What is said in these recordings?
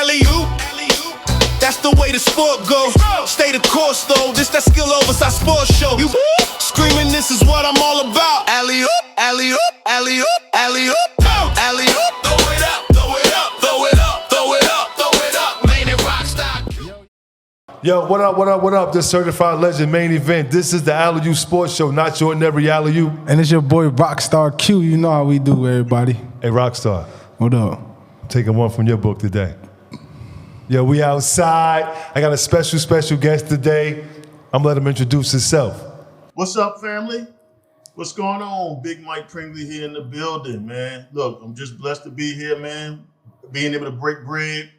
alley-oop. That's the way the sport go. Stay the course though. This that skill oversized sports show. You screaming, this is what I'm all about. Alley-oop, alley-oop, alley-oop, alley-oop, alley-oop. Throw it up, throw it up, throw it up, throw it up, throw it up. Main and Rockstar. Yo, what up, what up, what up? This certified legend main event. This is the Alley-oop Sports Show, not your ordinary Alley-oop. And it's your boy Rockstar Q. You know how we do, everybody. Hey, Rockstar. What up? Taking one from your book today. Yo, we outside. I got a special guest today. I'm gonna let him introduce himself. What's up, family? What's going on? Big Mike Pringley here in the building, man. Look, I'm just blessed to be here, man. Being able to break bread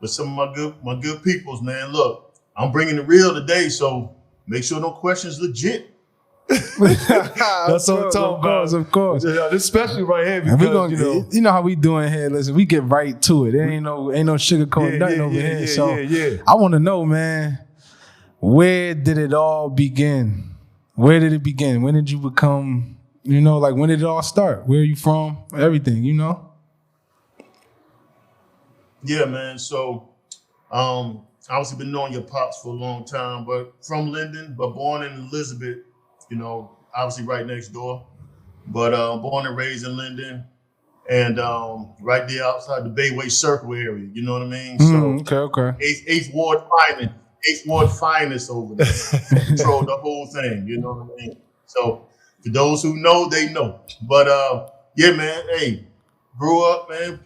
with some of my good peoples, man. Look, I'm bringing the real today, so make sure no questions legit. That's what I'm talking about. Of course. Yeah, this special right here because, we gonna, you know how we doing here. Listen, we get right to it. There ain't no sugarcoating nothing over here. So I want to know, man, where did it all begin? Where did it begin? When did you become, like when did it all start? Where are you from? Everything, Yeah, man. So, obviously been knowing your pops for a long time, but from Linden, but born in Elizabeth. Obviously right next door, but born and raised in Linden, and right there outside the Bayway Circle area. You know what I mean? Okay. Eighth Ward finest over there. Control the whole thing. You know what I mean? So for those who know, they know. But yeah, man. Hey, grew up, man.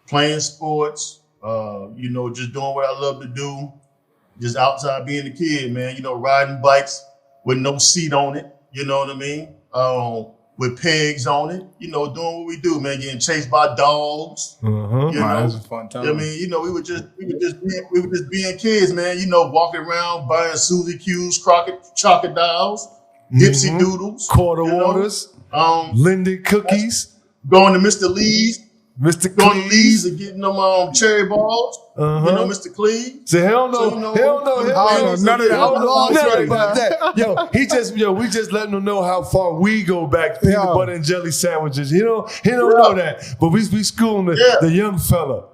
Playing sports. Just doing what I love to do. Just outside being a kid, man. Riding bikes with no seat on it, you know what I mean? With pegs on it, doing what we do, man. Getting chased by dogs. That was a fun time. I mean, we were just being kids, man. Walking around buying Suzy Q's, crocodiles, Dipsy Doodles, quarter waters, Linden cookies, going to Mr. Lee's. Mr. Going to Lee's and getting them cherry balls. Mr. Cleve. So hell no. None of that. About that. We just letting them know how far we go back. Peanut butter and jelly sandwiches. He don't know that. But we schooling the young fella.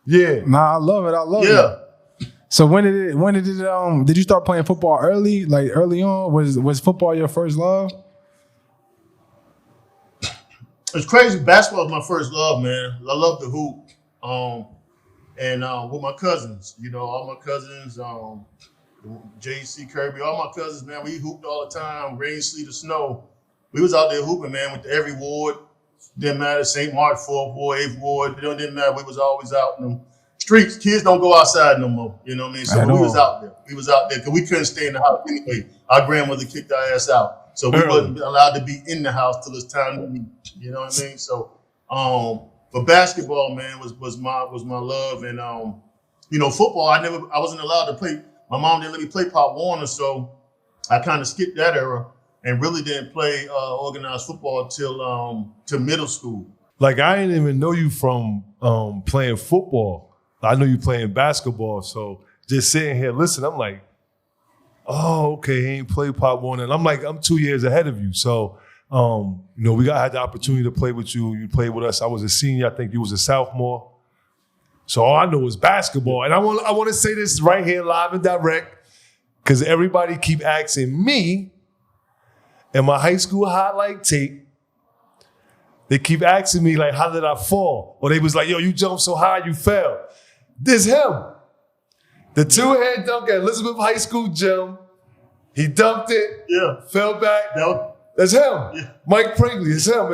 Yeah. Nah, I love it. So when did it did you start playing football early? Like early on? Was football your first love? It's crazy. Basketball is my first love, man. I love the hoop. And with my cousins, all my cousins, JC, Kirby, all my cousins, man, we hooped all the time, rain, sleet, or snow. We was out there hooping, man, with every ward. Didn't matter, St. Mark, 4th Ward, 8th Ward. It didn't matter. We was always out in them streets. Kids don't go outside no more, you know what I mean? So we was out there. We was out there because we couldn't stay in the house anyway. Our grandmother kicked our ass out. So we wasn't allowed to be in the house till it's time to leave. You know what I mean? So, but basketball, man, was my love, and football. I wasn't allowed to play. My mom didn't let me play Pop Warner, so I kind of skipped that era and really didn't play organized football till middle school. Like I didn't even know you from playing football. I know you playing basketball. So just sitting here listening, I'm like, oh, okay, he ain't played Pop Warner. And I'm 2 years ahead of you. So, we had the opportunity to play with you. You played with us. I was a senior. I think you was a sophomore. So all I know is basketball. And I want to say this right here, live and direct, because everybody keep asking me in my high school highlight tape. They keep asking me, like, how did I fall? Or they was like, yo, you jumped so high, you fell. This him. The two-hand dunk at Elizabeth High School gym. He dunked it. Yeah. Fell back. That's him. Yeah. Mike Pringley. It's him.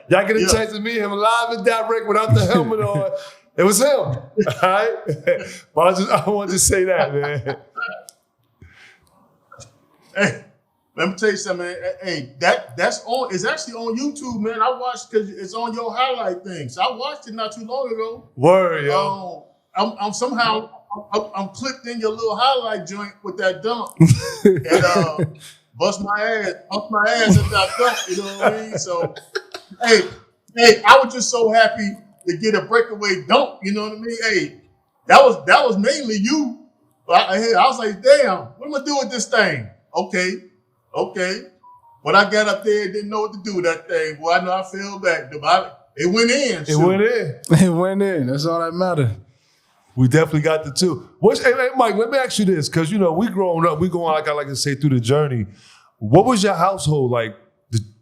Y'all get a chance to meet him live and direct without the helmet on. It was him. All right? But I wanted to say that, man. Hey, let me tell you something, man. Hey, it's actually on YouTube, man. I watched because it's on your highlight thing. So I watched it not too long ago. Word, yo. I'm clipped in your little highlight joint with that dunk. And bust my ass at that dunk, you know what I mean? So, hey, I was just so happy to get a breakaway dunk, you know what I mean? Hey, that was mainly you. I was like, damn, what am I doing with this thing? Okay. When I got up there, didn't know what to do with that thing. Boy, I know I fell back. It went in. It went in. It went in. That's all that mattered. We definitely got the two. Hey, Mike, let me ask you this, because, we growing up, we going, like I like to say, through the journey. What was your household like?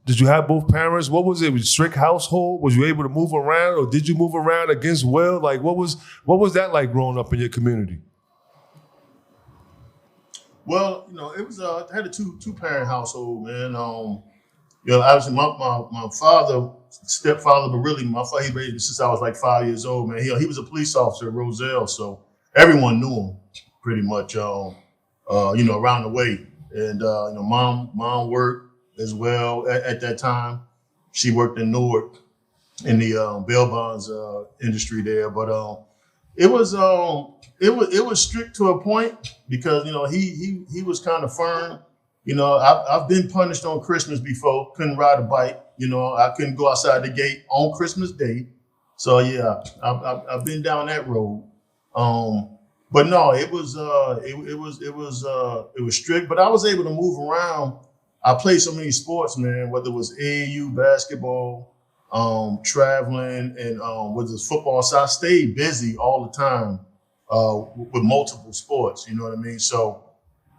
Did you have both parents? What was it? Was it a strict household? Was you able to move around, or did you move around against will? Like, what was that like growing up in your community? Well, it was I had a two-parent household, man. Obviously my father, stepfather, but really my father, he raised me since I was like 5 years old, man. He was a police officer at Roselle, so everyone knew him pretty much, around the way. And mom worked as well at that time. She worked in Newark in the bail bonds industry there, but it was strict to a point because he was kind of firm. I've been punished on Christmas before. Couldn't ride a bike. I couldn't go outside the gate on Christmas Day. So yeah, I've been down that road. But no, it was strict. But I was able to move around. I played so many sports, man. Whether it was AAU basketball, traveling, and whether it was football. So I stayed busy all the time with multiple sports. You know what I mean? So.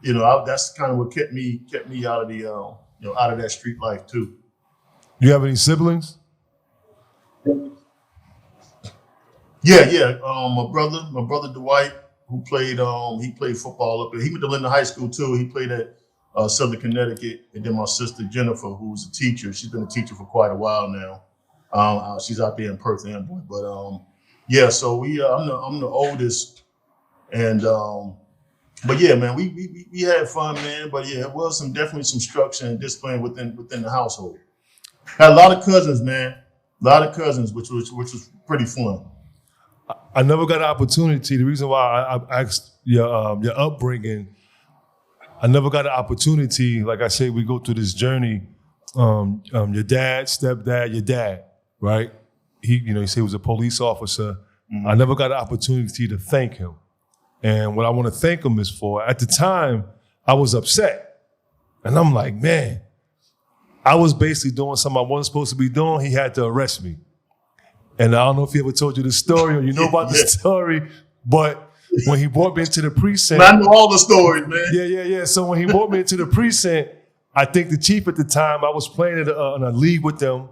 That's kind of what kept me out of the out of that street life too. You have any siblings? Yeah. My brother Dwight, who played he played football up there. He went to Linden High School too. He played at Southern Connecticut, and then my sister Jennifer, who's a teacher. She's been a teacher for quite a while now. She's out there in Perth Amboy, but yeah. So I'm the oldest, and. But yeah, man, we had fun, man. But yeah, it was definitely some structure and discipline within the household. Had a lot of cousins, man. A lot of cousins, which was pretty fun. I never got an opportunity. The reason why I asked your upbringing, I never got an opportunity. Like I say, we go through this journey. Your dad, stepdad, your dad, right? He said he was a police officer. Mm-hmm. I never got an opportunity to thank him. And what I want to thank him is for, at the time, I was upset. And I'm like, man, I was basically doing something I wasn't supposed to be doing. He had to arrest me. And I don't know if he ever told you the story or you know about the story, but when he brought me into the precinct. I know all the stories, man. Yeah. So when he brought me into the precinct, I think the chief at the time, I was playing in a league with them.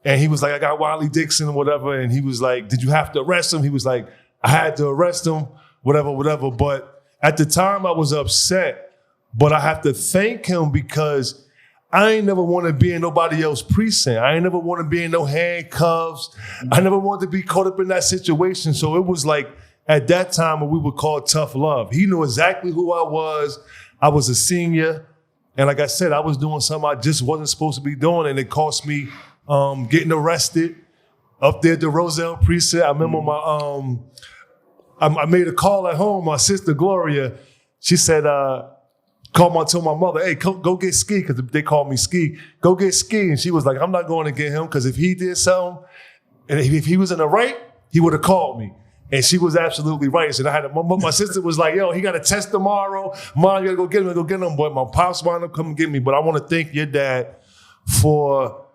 And he was like, I got Wiley Dixon or whatever. And he was like, did you have to arrest him? He was like, I had to arrest him. Whatever. But at the time I was upset, but I have to thank him because I ain't never want to be in nobody else's precinct. I ain't never want to be in no handcuffs. I never wanted to be caught up in that situation. So it was like at that time what we would call tough love. He knew exactly who I was. I was a senior. And like I said, I was doing something I just wasn't supposed to be doing. And it cost me getting arrested up there at the Roselle precinct. I remember I made a call at home. My sister Gloria, she said, told my mother, hey, go get Ski, because they called me Ski. Go get Ski. And she was like, I'm not going to get him, because if he did something, and if he was in the right, he would have called me. And she was absolutely right. So my sister was like, yo, he got a test tomorrow. Mom, you got to go get him. But my pops wound up coming get me. But I want to thank your dad for,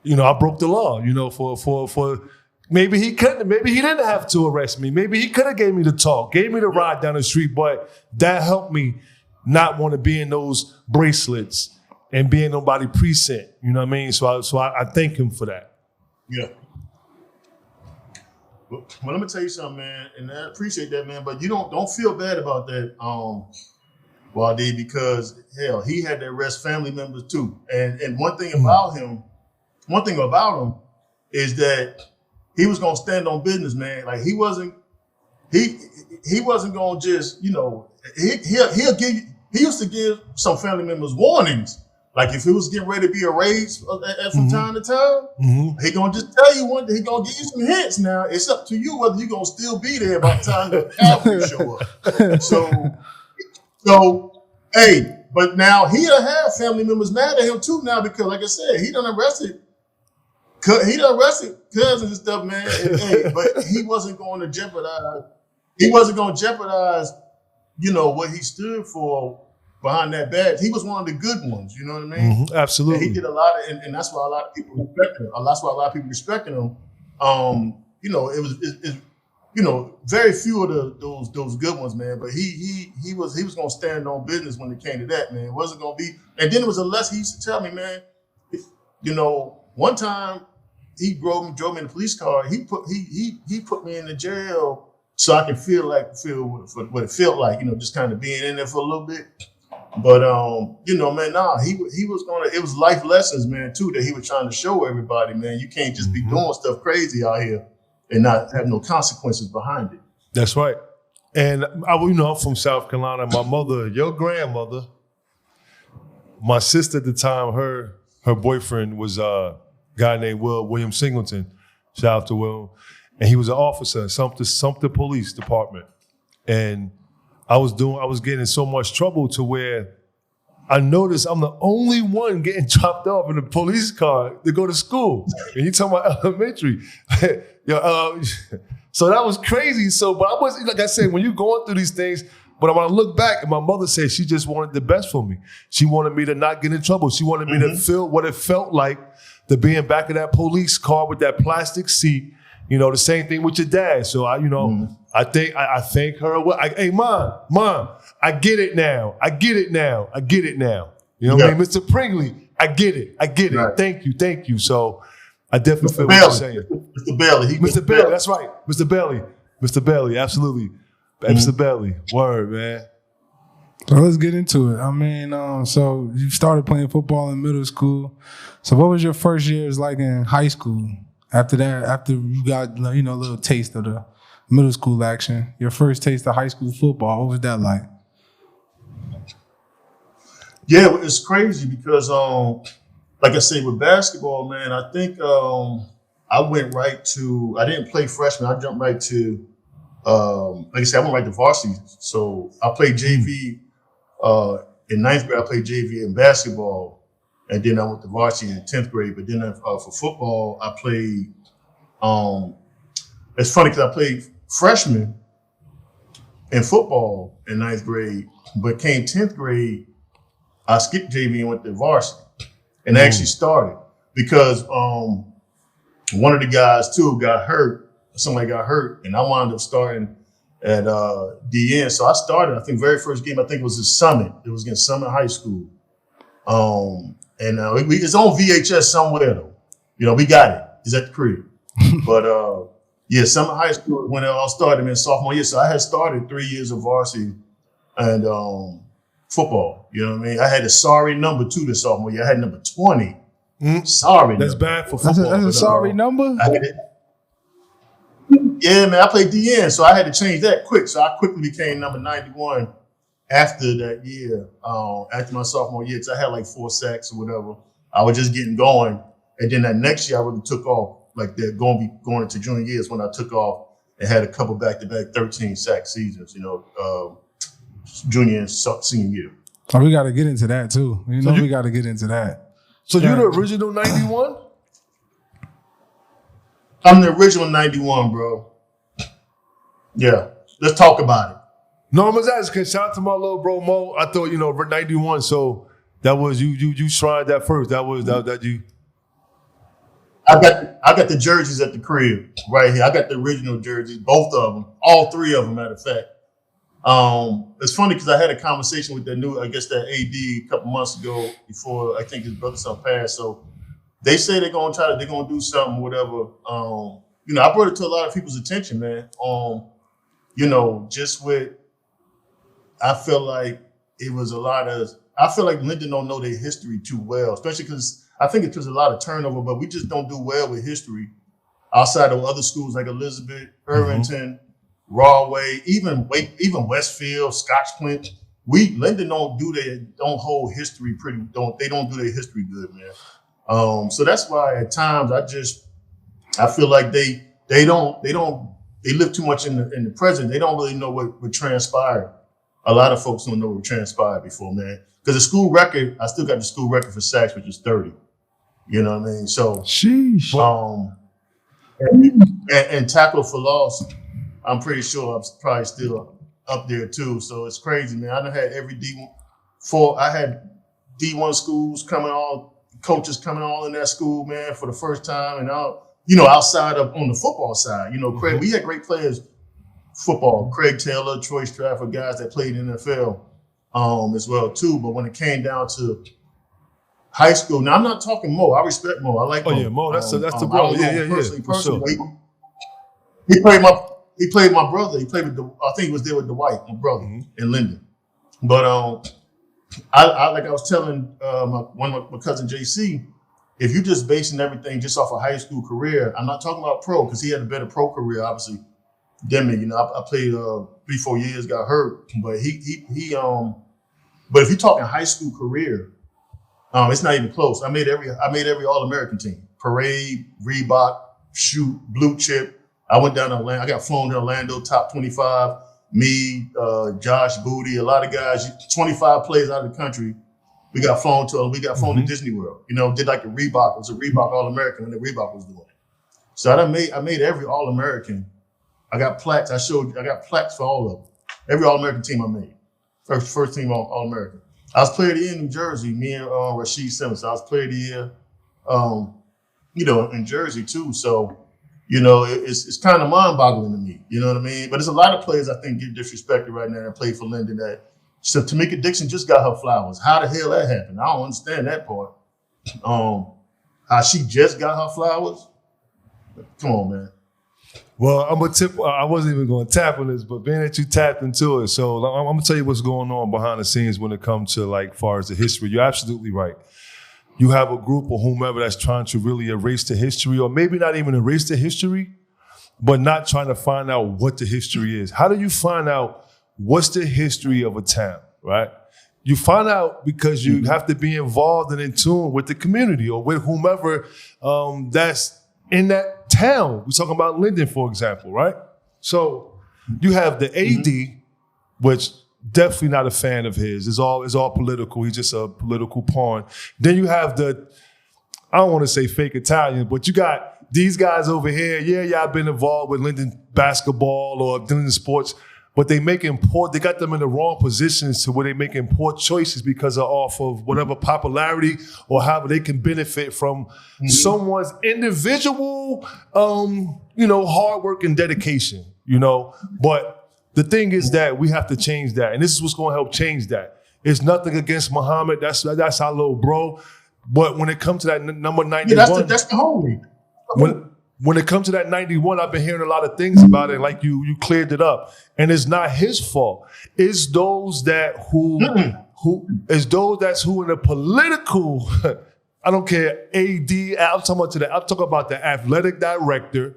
I broke the law, for maybe he couldn't. Maybe he didn't have to arrest me. Maybe he could have gave me the talk, gave me the ride down the street. But that helped me not want to be in those bracelets and be in nobody precinct. You know what I mean? So I thank him for that. Yeah. Well, let me tell you something, man, and I appreciate that, man. But you don't feel bad about that, Wade, because hell, he had to arrest family members too. And one thing about him is that he was gonna stand on business, man. Like he wasn't gonna just, he'll give you. He used to give some family members warnings. Like if he was getting ready to be erased from time to time, he gonna just tell you he gonna give you some hints. Now it's up to you whether you gonna still be there by the time the cavalry show up. So, hey, but now he'll have family members mad at him too now because, like I said, he done arrested cousins and stuff, man. But he wasn't going to jeopardize. He wasn't going to jeopardize, what he stood for behind that badge. He was one of the good ones. You know what I mean? Mm-hmm. Absolutely. And he did a lot of, and that's why a lot of people respected him. That's why a lot of people respected him. You know, you know, very few of those good ones, man. But he was gonna stand on business when it came to that, man. It wasn't gonna be. And then it was a lesson he used to tell me, man. You know, one time he drove me in a police car. He put me in the jail so I can feel what it felt like. You know, just kind of being in there for a little bit. But you know, man, he was gonna. It was life lessons, man, too, that he was trying to show everybody, man. You can't just be doing stuff crazy out here and not have no consequences behind it. That's right. And I'm from South Carolina. My mother, your grandmother, my sister at the time, her boyfriend was a guy named William Singleton. Shout out to Will. And he was an officer in Sumter Police Department. And I was getting in so much trouble to where I noticed I'm the only one getting dropped off in a police car to go to school. And you talking about elementary. So that was crazy. So, but I was, like I said, when you're going through these things, but when I look back, and my mother said she just wanted the best for me. She wanted me to not get in trouble. She wanted me to feel what it felt like to be in back of that police car with that plastic seat. You know, the same thing with your dad. So I thank her. Hey, mom, I get it now. I get it now. You know what I mean? Mr. Pringley, I get it. Right. Thank you. So I definitely feel what you're saying. Mr. Bailey. Mr. Bailey, that's right. Mr. Bailey, absolutely. Mr. Bailey, word, man. So let's get into it. I mean, so you started playing football in middle school. So what was your first years like in high school? After that, after you got, a little taste of the middle school action, your first taste of high school football, what was that like? Yeah, it's crazy because, like I say, with basketball, man, I think I went right to, I didn't play freshman. I jumped right to, like I said, I went right to varsity. So I played JV in 9th grade. I played JV in basketball. And then I went to varsity in 10th grade. But then for football, I played, it's funny because I played freshman in football in 9th grade, but came 10th grade, I skipped JV and went to varsity and actually started because one of the guys too got hurt. Somebody got hurt and I wound up starting at DN. So I started, I think very first game, I think it was at Summit. It was against Summit High School. And it's on VHS somewhere though. You know, we got it. It's at the crib. But yeah, Summit High School when it all started in sophomore year. So I had started 3 years of varsity and football. You know what I mean? I had a sorry number 2 the sophomore year. I had number 20. Sorry. That's number. bad for football. That's a sorry number? Yeah, man. I played DN, so I had to change that quick. So I quickly became number 91 after that year, after my sophomore year. So I had like 4 sacks or whatever. I was just getting going. And then that next year I really took off. Like they're going into junior years when I took off and had a couple back-to-back 13 sack seasons, junior and senior year. So we got to get into that too. We got to get into that. So you're the original 91? I'm the original 91, bro. Yeah, let's talk about it. No, I'm asking. Shout out to my little bro Mo. I thought 91. So that was you shrined that first. That you. I got the jerseys at the crib right here. I got the original jerseys, both of them, all 3 of them, matter of fact. It's funny because I had a conversation with that AD a couple months ago before I think his brother son passed. So they say they're gonna do something, whatever. I brought it to a lot of people's attention, man. Just with, I feel like it was I feel like Linden don't know their history too well, especially because I think it's a lot of turnover, but we just don't do well with history outside of other schools like Elizabeth, Irvington, Rawway, even Westfield, Scotch Flint. Linden don't hold history they don't do their history good, man. So that's why at times I feel like they live too much in the present. They don't really know what transpired. A lot of folks don't know what transpired before, man. Because the school record, I still got the school record for sacks, which is 30. You know what I mean? So, sheesh. And tackle for loss, I'm pretty sure I'm probably still up there too. So it's crazy, man. I done had every I had D1 schools coming on, coaches coming on in that school, man, for the first time. And outside of on the football side, Craig, we had great players, football, Craig Taylor, Troy Stratford, guys that played in the NFL as well too. But when it came down to high school, now I'm not talking Mo. I respect Mo. I like Mo. Oh yeah, Mo. That's the bro. Yeah. Personally, sure. He played my brother. He played with I think he was there with Dwight, my brother, in Linden. But I like I was telling my cousin JC, if you just basing everything just off a high school career, I'm not talking about pro because he had a better pro career, obviously, than me. I played 3-4 years, got hurt, but but if you're talking high school career, it's not even close. I made every All-American team, parade, Reebok, shoot, blue chip. I went down to Orlando. I got flown to Orlando, top 25. Me, Josh Booty, a lot of guys, 25 players out of the country. We got flown to Disney World. Did like a Reebok. It was a Reebok All-American when the Reebok was doing it. So I made every All-American. I got plaques. I got plaques for all of them. Every All-American team I made. First team All-American. I was player of the year in New Jersey. Me and Rasheed Simmons. I was player of the year, in Jersey too. So. It's kind of mind-boggling to me. You know what I mean? But there's a lot of players I think get disrespected right now that play for Linden. So Tamika Dixon just got her flowers. How the hell that happened? I don't understand that part. How she just got her flowers? Come on, man. Well, I'm gonna tip. I wasn't even going to tap on this, but being that you tapped into it, so I'm gonna tell you what's going on behind the scenes when it comes to far as the history. You're absolutely right. You have a group or whomever that's trying to really erase the history, or maybe not even erase the history, but not trying to find out what the history is. How do you find out what's the history of a town, right? You find out because you have to be involved and in tune with the community or with whomever that's in that town. We're talking about Linden, for example, right? So you have the AD, which definitely not a fan of his. It's all political. He's just a political pawn. Then you have I don't want to say fake Italian, but you got these guys over here. Yeah, I've been involved with Linden basketball or Linden sports, but they got them in the wrong positions to where they making poor choices because of off of whatever popularity or however they can benefit from someone's individual, hard work and dedication, but the thing is that we have to change that, and this is what's going to help change that. It's nothing against Muhammad. That's our little bro. But when it comes to that number 91, that's the homie. When it comes to that 91, I've been hearing a lot of things about it. Like you cleared it up, and it's not his fault. It's those who in the political. I don't care. I'm talking about the athletic director,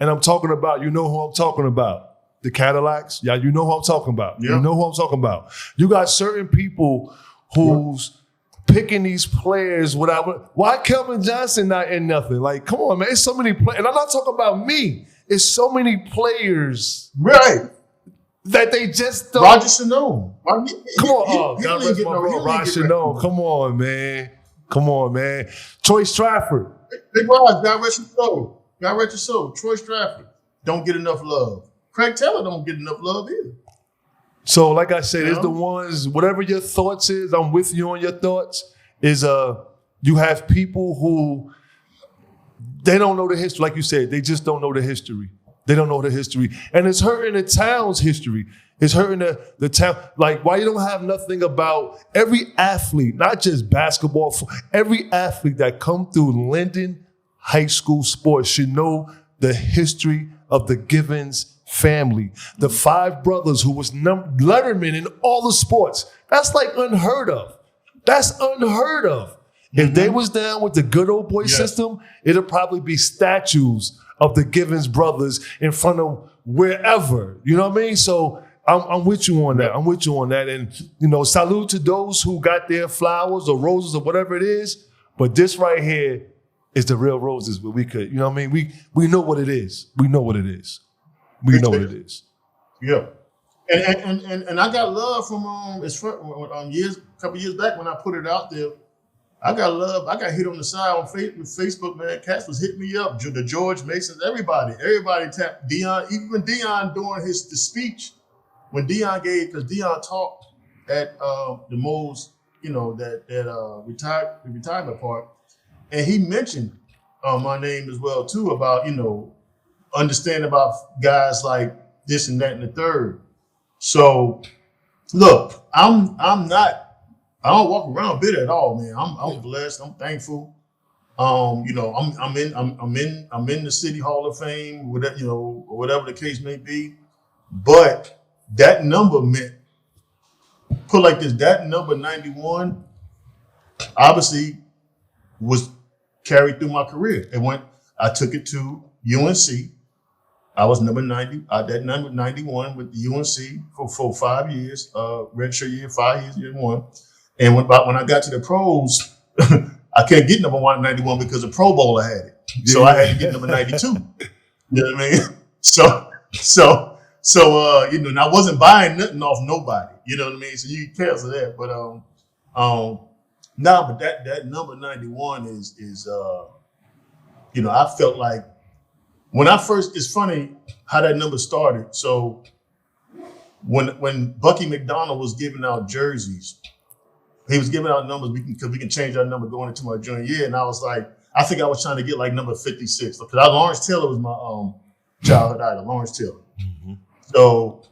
and I'm talking about who I'm talking about. The Cadillacs, yeah, you know who I'm talking about. Yeah. You know who I'm talking about. You got certain people who's picking these players without. Why Kelvin Johnson not in nothing? Like, come on, man. It's so many players, and I'm not talking about me. It's so many players, right? That they just don't. Roger Chanel. Come on, God rest my bro, Roger Chanel. Come on, man. Troy Stratford. Big Rod, God rest your soul. God rest your soul. Troy Stratford don't get enough love. Craig Taylor don't get enough love either. So, like I said, it's the ones, whatever your thoughts is, I'm with you on your thoughts, is you have people who, they don't know the history. Like you said, they just don't know the history. They don't know the history. And it's hurting the town's history. It's hurting the town. Like, why you don't have nothing about every athlete, not just basketball, every athlete that come through Linden High School sports should know the history of the Givens family, the 5 brothers who was letterman in all the sports. That's like unheard of. That's unheard of. If they was down with the good old boy system, it'll probably be statues of the Givens brothers in front of wherever. You know what I mean? So I'm with you on that. I'm with you on that. And, salute to those who got their flowers or roses or whatever it is. But this right here is the real roses where we could, you know what I mean? We know what it is. We know what it is. We know what it is. Yeah. And I got love from a couple years back when I put it out there. I got love. I got hit on the side on Facebook, man. Cats was hitting me up. The George Masons, everybody tapped Dion. Even Dion during the speech, when Dion because Dion talked at the most, the retirement part, and he mentioned my name as well too about understanding about guys like this and that and the third. So look, I don't walk around bitter at all, man. I'm blessed. I'm thankful. I'm in the City Hall of Fame, whatever the case may be. But that number meant, put like this, that number 91 obviously was carried through my career. I took it to UNC. I was number 90, that number 91 with the UNC for 5 years, redshirt year, 5 years, year one. And when I got to the pros, I can't get number 191 because the Pro Bowler had it. So I had to get number 92. You know what I mean? So and I wasn't buying nothing off nobody. You know what I mean? So you can cancel that. But but that number 91 is I felt like when I first, it's funny how that number started. So when Bucky McDonald was giving out jerseys, he was giving out numbers because we can change our number going into my junior year. And I was like, I think I was trying to get like number 56 because Lawrence Taylor was my childhood idol, Lawrence Taylor. Mm-hmm. So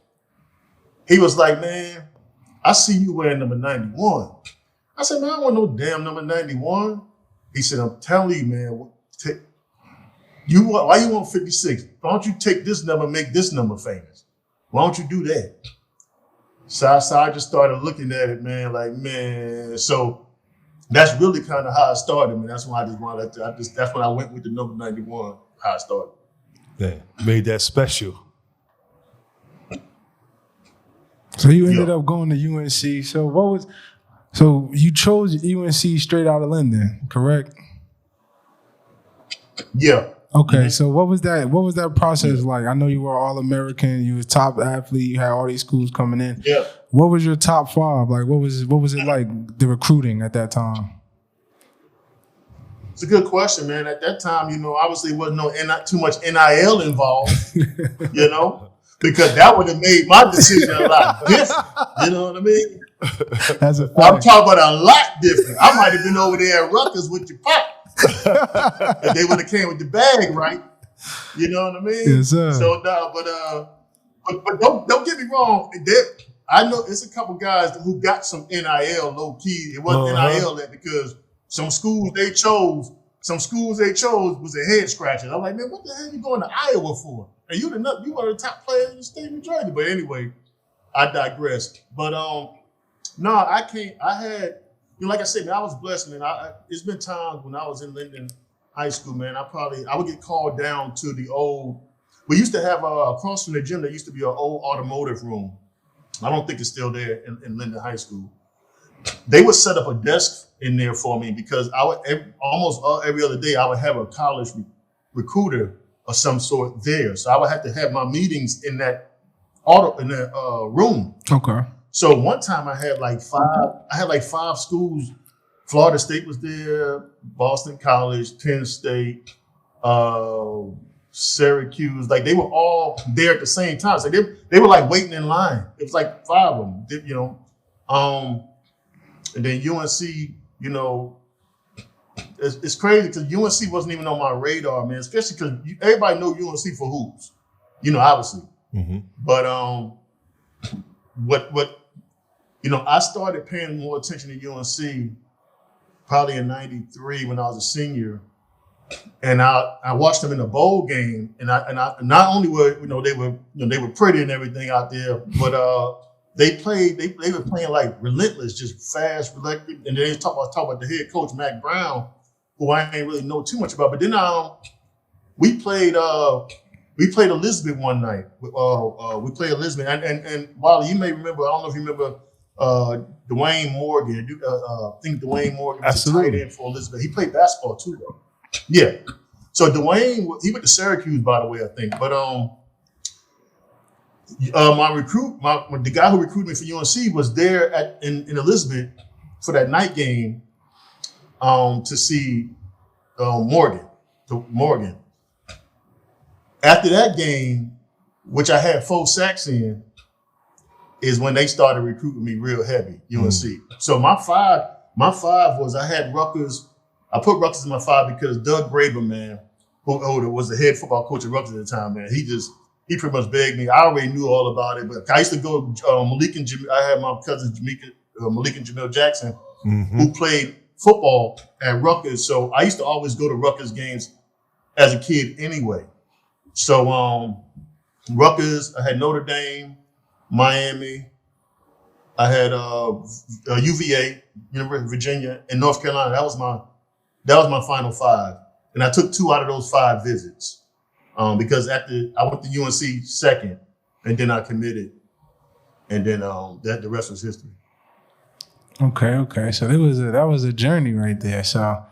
he was like, man, I see you wearing number 91. I said, man, I don't want no damn number 91. He said, I'm telling you, man, why you want 56? Why don't you take this number and make this number famous? Why don't you do that? So I just started looking at it, man, so that's really kind of how I started, man. That's why that's when I went with the number 91, how I started. Yeah, made that special. So you ended up going to UNC. So you chose UNC straight out of Linden, correct? Yeah. Okay, mm-hmm. So what was that process like? I know you were All-American, you was top athlete, you had all these schools coming in. Yeah. What was your top five? Like what was it like, the recruiting at that time? It's a good question, man. At that time, obviously wasn't too much NIL involved, because that would have made my decision a lot different. You know what I mean? That's a fact. I'm talking about a lot different. I might have been over there at Rutgers with your pop. If they would have came with the bag, right? You know what I mean? Yes, sir. So but don't get me wrong. I know it's a couple guys who got some NIL low key. It wasn't NIL because some schools they chose was a head scratcher. I'm like, man, what the hell are you going to Iowa for? And you were the top player in the state of New Jersey. But anyway, I digress. But no, I can't. I had. Like I said, man, I was blessed, man. It's been times when I was in Linden High School, man. I would get called down to the old. We used to have across from the gym. There used to be an old automotive room. I don't think it's still there in Linden High School. They would set up a desk in there for me because I would almost every other day I would have a college recruiter of some sort there. So I would have to have my meetings in that room. Okay. So one time I had like five schools. Florida State was there, Boston College, Penn State, Syracuse. Like they were all there at the same time. So they were like waiting in line. It was like five of them, And then UNC, it's crazy because UNC wasn't even on my radar, man. Especially because everybody know UNC for hoops, obviously. Mm-hmm. But what I started paying more attention to UNC probably in '93 when I was a senior, and I watched them in a bowl game, and I not only were they were pretty and everything out there, but they were playing like relentless, just fast, relentless, and then they talk about the head coach Mac Brown, who I ain't really know too much about, but then we played Elizabeth one night. We played Elizabeth, and Wally, you may remember. I don't know if you remember. Dwayne Morgan. I think Dwayne Morgan was a tight end for Elizabeth. He played basketball too, though. Yeah. So Dwayne, he went to Syracuse, by the way, I think. But the guy who recruited me for UNC was there in Elizabeth for that night game to see Morgan. After that game, which I had 4 sacks in, is when they started recruiting me real heavy, UNC. So my five was I had Rutgers. I put Rutgers in my five because Doug Graber, man, who was the head football coach at Rutgers at the time, man, he pretty much begged me. I already knew all about it, but I used to go, I had my cousin Malik and Jamil Jackson, who played football at Rutgers. So I used to always go to Rutgers games as a kid anyway. So Rutgers, I had Notre Dame, Miami, I had UVA, University of Virginia, and North Carolina. That was my final five. And I took 2 out of those 5 visits. Because I went to UNC second, and then I committed, and then the rest was history. Okay. So that was a journey right there. So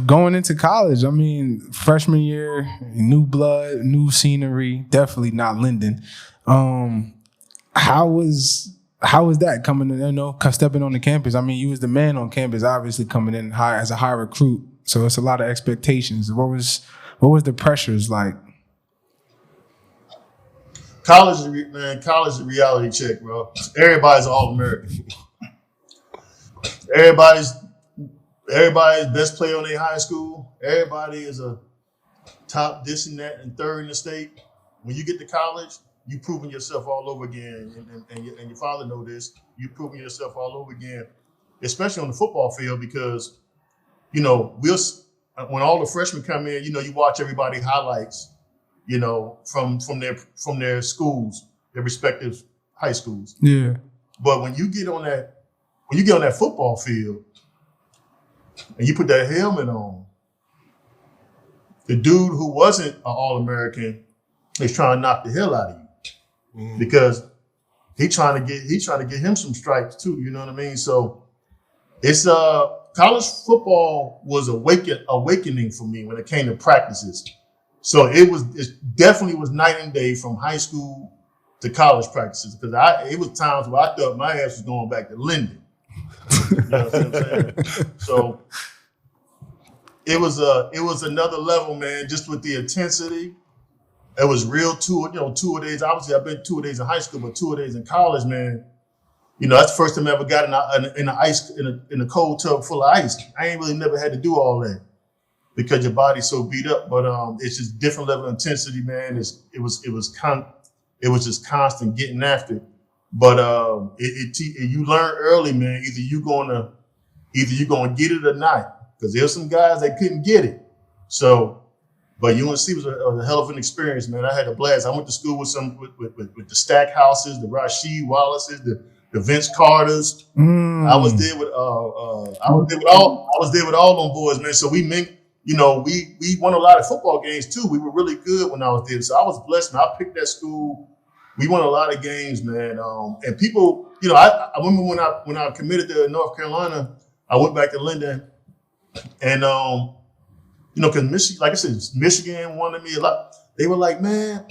going into college, I mean, freshman year, new blood, new scenery, definitely not Linden. How was that coming in, stepping on the campus? I mean, you was the man on campus, obviously coming in high as a high recruit. So it's a lot of expectations. What was the pressures like? College is a reality check, bro. Everybody's All-American. Everybody's best player on their high school. Everybody is a top this and that and third in the state. When you get to college, you've proven yourself all over again. And your father know this. You've proven yourself all over again, especially on the football field because, when all the freshmen come in, you watch everybody highlights, from their schools, their respective high schools. Yeah. But when you get on that football field and you put that helmet on, the dude who wasn't an All-American is trying to knock the hell out of you because he's trying to get him some stripes too. You know what I mean? So it's college football was awakening for me when it came to practices. So it definitely was night and day from high school to college practices because it was times where I thought my ass was going back to Linden. You know what I'm saying? So it was another level, man, just with the intensity. It was real two-a-days. Obviously, I've been 2-a-days in high school, but 2-a-days in college, man. That's the first time I ever got in a cold tub full of ice. I ain't really never had to do all that because your body's so beat up. But it's just different level of intensity, man. It was just constant getting after it. But you learn early, man. Either you're gonna get it or not, because there's some guys that couldn't get it. So, but UNC was a hell of an experience, man. I had a blast. I went to school with the Stackhouses, the Rasheed Wallaces, the Vince Carters. I was there with all them boys, man. So we won a lot of football games too. We were really good when I was there. So I was blessed, man. I picked that school. We won a lot of games, man. And people, I remember when I committed to North Carolina, I went back to Linden, and because Michigan, like I said, Michigan wanted me a lot. They were like, man,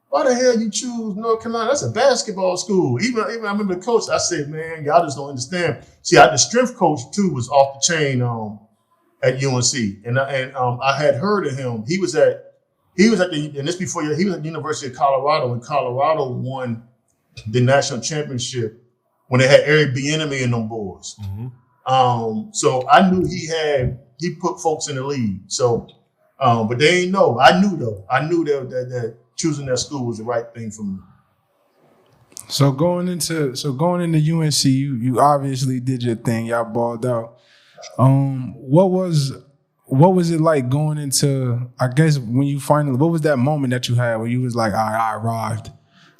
why the hell you choose North Carolina? That's a basketball school. Even I remember the coach. I said, man, y'all just don't understand. See, the strength coach too was off the chain at UNC, and I had heard of him. He was at the University of Colorado, and Colorado won the national championship when they had Eric Bieniemy and them boys. Mm-hmm. So I knew he put folks in the league. So, but they ain't know. I knew that choosing that school was the right thing for me. So going into UNC, you obviously did your thing. Y'all balled out. What was it like going into? I guess when you finally, what was that moment that you had where you was like, I arrived.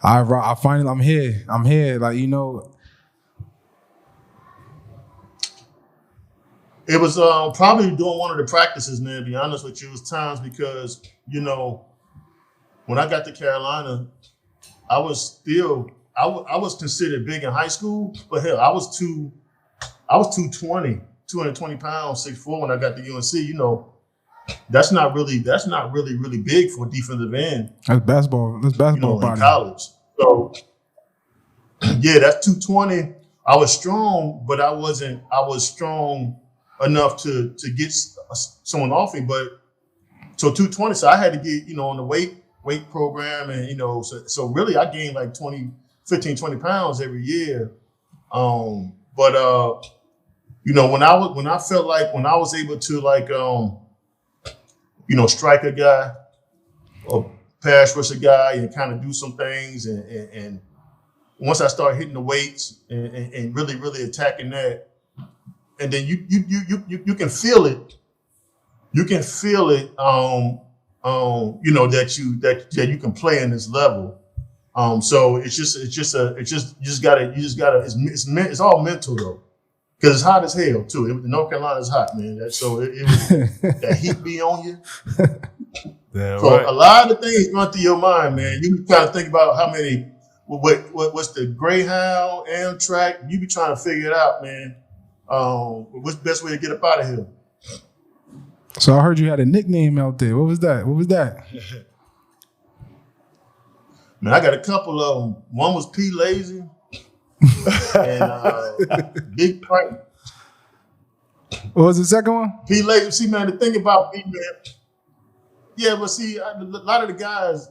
I finally, I'm here. Like It was probably doing one of the practices, man, to be honest with you. It was times because, when I got to Carolina, I was considered big in high school, but hell, I was 220, 220 pounds, 6'4" when I got to UNC. That's not really big for a defensive end. That's basketball. In college. So yeah, that's 220. I was strong, but I was strong enough to get someone off me, but so 220. So I had to get on the weight program, and so really I gained like 20 15, 20 pounds every year. But you know, when I felt like when I was able to like you know, strike a guy or pass rush a guy and kind of do some things and once I started hitting the weights and really attacking that, and then you can feel it. You can feel it. You know that you can play in this level. So you just gotta. It's all mental though, because it's hot as hell too. North Carolina is hot, man. It was that heat be on you. Damn So right. a lot of things run through your mind, man. You kind of think about how many. What's the Greyhound, Amtrak? You be trying to figure it out, man. What's the best way to get up out of here? So I heard you had a nickname out there. What was that? Man, I got a couple of them. One was P Lazy and Big Prank. What was the second one? P Lazy. See, man, the thing about P, man. Yeah, but see, a lot of the guys,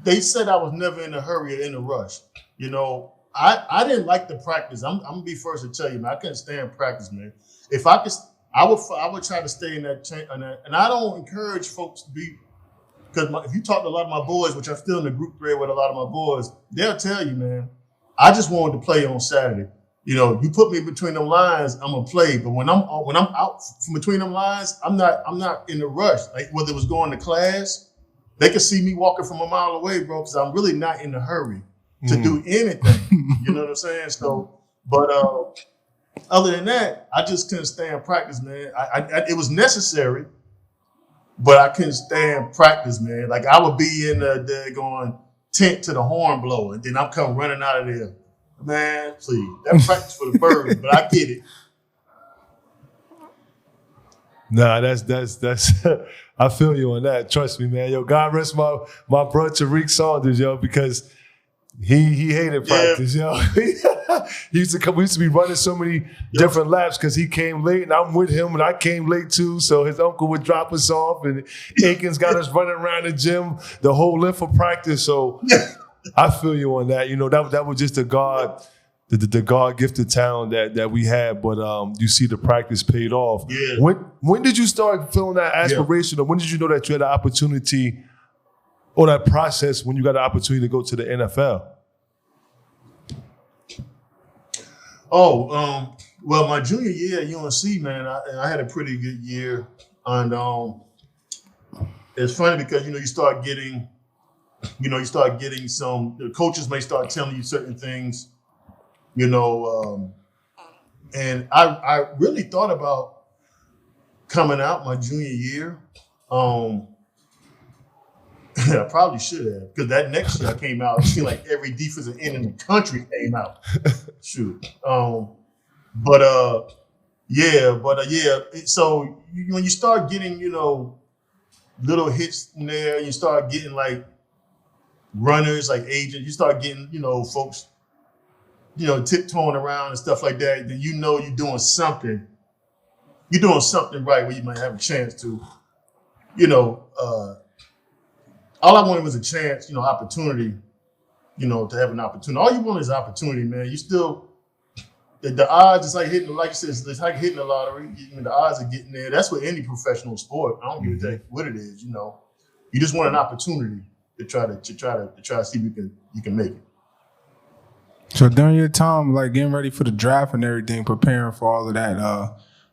they said I was never in a hurry or in a rush. You know, I didn't like the practice. I'm gonna be first to tell you, man. I couldn't stand practice, man. If I could, I would try to stay in that chain. And I don't encourage folks to be, because if you talk to a lot of my boys, which I'm still in the group thread with a lot of my boys, they'll tell you, man, I just wanted to play on Saturday. You know, you put me between them lines, I'm gonna play. But when I'm out from between them lines, I'm not in a rush. Like whether it was going to class, they could see me walking from a mile away, bro, because I'm really not in a hurry to do anything. You know what I'm saying? So, but other than that, I just couldn't stand practice, man. It was necessary, but I couldn't stand practice, man. Like I would be in the going tent to the horn blow, and then I'm coming running out of there. Man, please. That practice for the birds, but I get it. Nah, that's I feel you on that. Trust me, man. Yo, God rest my brother Tariq Saunders, yo, because he hated practice, yo. He used to come. We used to be running so many different laps because he came late, and I'm with him, and I came late too. So his uncle would drop us off, and Aikens got us running around the gym the whole length of practice. So I feel you on that. You know, that was just the God gifted talent that we had. But you see, the practice paid off. Yeah. When did you start feeling that aspiration, or when did you know that you had the opportunity, or that process when you got the opportunity to go to the NFL? Oh, well, my junior year at UNC, man, I had a pretty good year, and it's funny because you start getting some. The coaches may start telling you certain things, and I really thought about coming out my junior year. I probably should have, because that next year I came out, it seemed like every defensive end in the country came out. Shoot. So when you start getting, little hits in there, you start getting like runners, like agents, you start getting, folks, tiptoeing around and stuff like that, then you're doing something. You're doing something right where you might have a chance to, all I wanted was a chance, opportunity, to have an opportunity. All you want is opportunity, man. You still, the odds, it's like hitting, like you said, it's like hitting the lottery. The odds are getting there. That's with any professional sport. I don't give a damn what it is, You just want an opportunity to try to see if you can make it. So during your time, like getting ready for the draft and everything, preparing for all of that,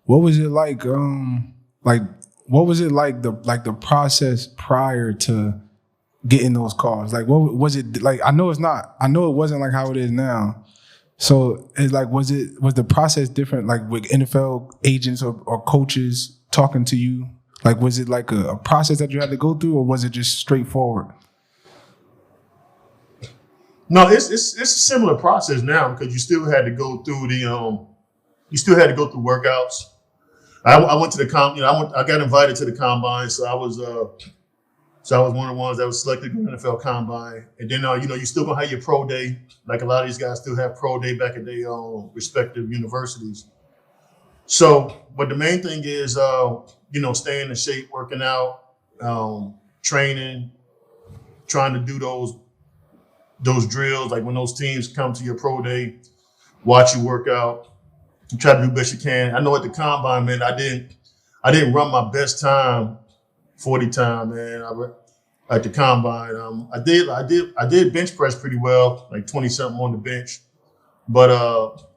what was it like? What was it like the process prior to getting those calls? Like, what was it like? I know it wasn't like how it is now. So it's like, was the process different? Like with NFL agents or coaches talking to you? Like, was it like a process that you had to go through, or was it just straightforward? No, it's a similar process now, because you still had to go through workouts. I went to the I got invited to the combine, so I was one of the ones that was selected in the NFL combine. And then you still gonna have your pro day, like a lot of these guys still have pro day back at their respective universities. So, but the main thing is staying in shape, working out, training, trying to do those those drills, like when those teams come to your pro day, watch you work out, you try to do the best you can. I know at the combine, man, I didn't run my best time, 40 time, man. At the combine, I did bench press pretty well, like 20 something on the bench, but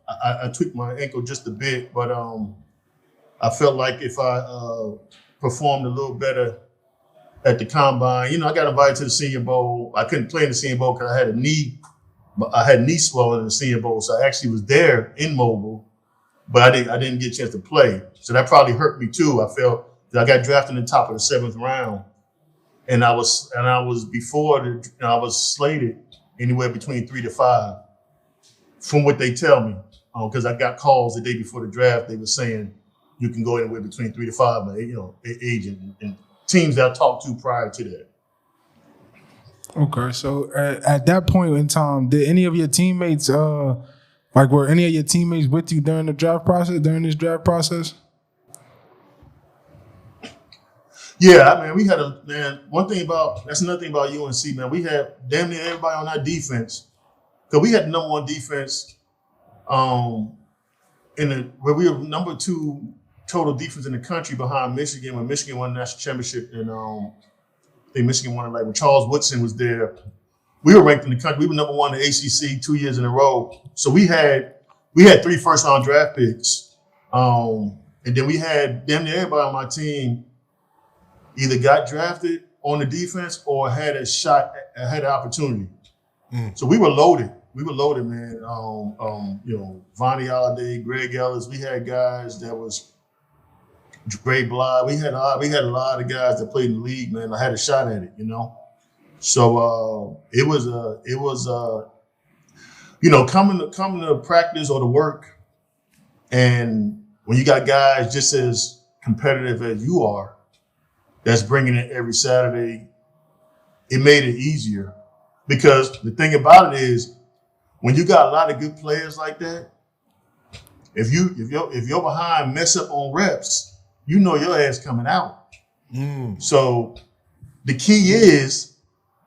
I tweaked my ankle just a bit. But I felt like if I performed a little better at the combine, I got invited to the Senior Bowl. I couldn't play in the Senior Bowl because I had knee swelling in the Senior Bowl, so I actually was there in Mobile, but I didn't get a chance to play. So that probably hurt me too. I felt that I got drafted in the top of the 7th round, and I was I was slated anywhere between 3 to 5, from what they tell me, because I got calls the day before the draft. They were saying you can go anywhere between 3 to 5, agent and teams that I talked to prior to that. Okay, so at that point in time, did any of your teammates, were any of your teammates with you during this draft process? Yeah, we had that's another thing about UNC, man. We had damn near everybody on our defense, because we had the number 1 defense, where we were number 2 total defense in the country behind Michigan, when Michigan won the national championship, and I think Michigan won it when Charles Woodson was there. We were ranked in the country. We were number 1 in the ACC 2 years in a row. So we had 3 first-round draft picks, and then we had damn near everybody on my team either got drafted on the defense or had a shot, had an opportunity. So we were loaded. Man. Vonnie Alliday, Greg Ellis. We had guys that was Dre Bly. We had a lot of guys that played in the league, man. I had a shot at it, So it was coming to practice or to work, and when you got guys just as competitive as you are, that's bringing it every Saturday, it made it easier. Because the thing about it is, when you got a lot of good players like that, if you're behind, mess up on reps, your ass coming out. So the key is,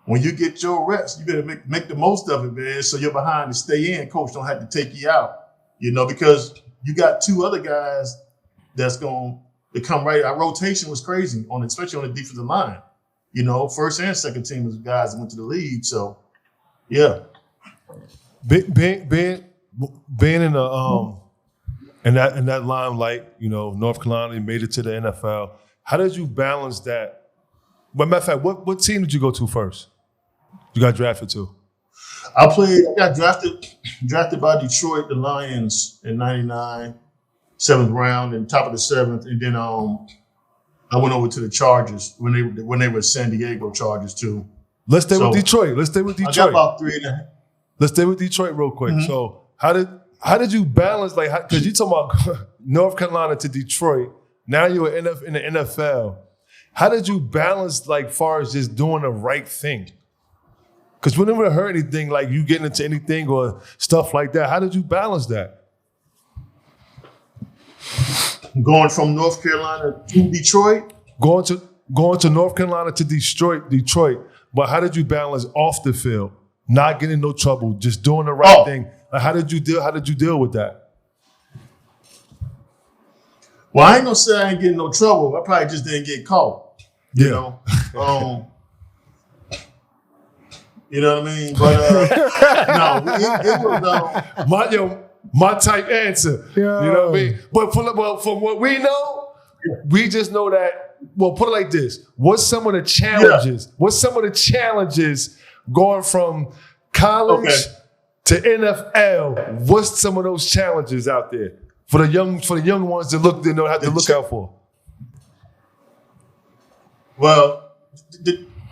when you get your reps, you better make the most of it, man. So you're behind to stay in. Coach don't have to take you out, because you got 2 other guys that's going to come right. Our rotation was crazy, especially on the defensive line. First and second team was guys that went to the league. So, yeah. Being in the in that limelight, North Carolina made it to the NFL. How did you balance that? But matter of fact, what team did you go to first? You got drafted to? I got drafted by Detroit, the Lions in '99, 7th round, and top of the 7th, and then I went over to the Chargers when they were San Diego Chargers too. Let's stay with Detroit. I got about 3.5. Let's stay with Detroit real quick. Mm-hmm. So how did you balance, because you talking about North Carolina to Detroit, now you're in the NFL. How did you balance, far as just doing the right thing? Because we never heard anything like you getting into anything or stuff like that. How did you balance that? Going from North Carolina to Detroit? Going to North Carolina to Detroit. But how did you balance off the field? Not getting in no trouble, just doing the right thing. How did you deal with that? Well, I ain't gonna say I ain't getting no trouble. I probably just didn't get caught. You know what I mean? But no, it was my type answer. Yeah. You know what I mean? But from what we know, we just know that. Well, put it like this: what's some of the challenges? Yeah. What's some of the challenges going from college to NFL? What's some of those challenges out there for the young ones that have to look out for? Well,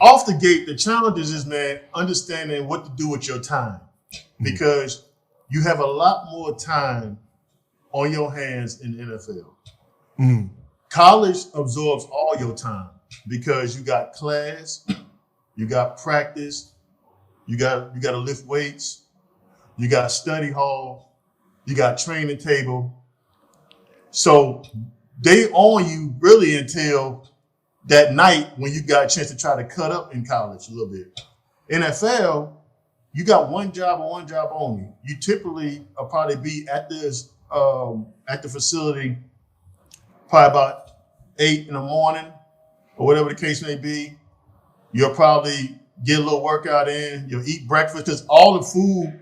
off the gate, the challenges is, man, understanding what to do with your time, because you have a lot more time on your hands in the NFL. Mm. College absorbs all your time because you got class, you got practice, you got to lift weights, you got study hall, you got training table. So they own you really until that night when you got a chance to try to cut up in college a little bit. NFL, you got one job and one job only. You typically will probably be at the facility probably about 8 in the morning or whatever the case may be. You'll probably get a little workout in. You'll eat breakfast because all the food,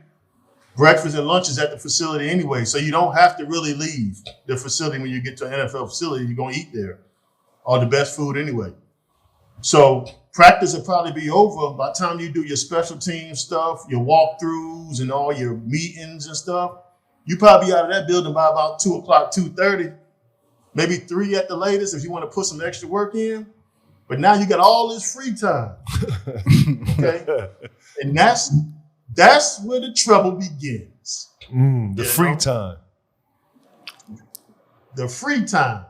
breakfast and lunch is at the facility anyway. So you don't have to really leave the facility when you get to an NFL facility. You're going to eat there. All the best food anyway. So practice will probably be over by the time you do your special team stuff, your walkthroughs and all your meetings and stuff. You probably be out of that building by about 2 o'clock, 2:30, maybe 3 at the latest if you want to put some extra work in. But now you got all this free time. Okay? And that's where the trouble begins. The free time. The free time.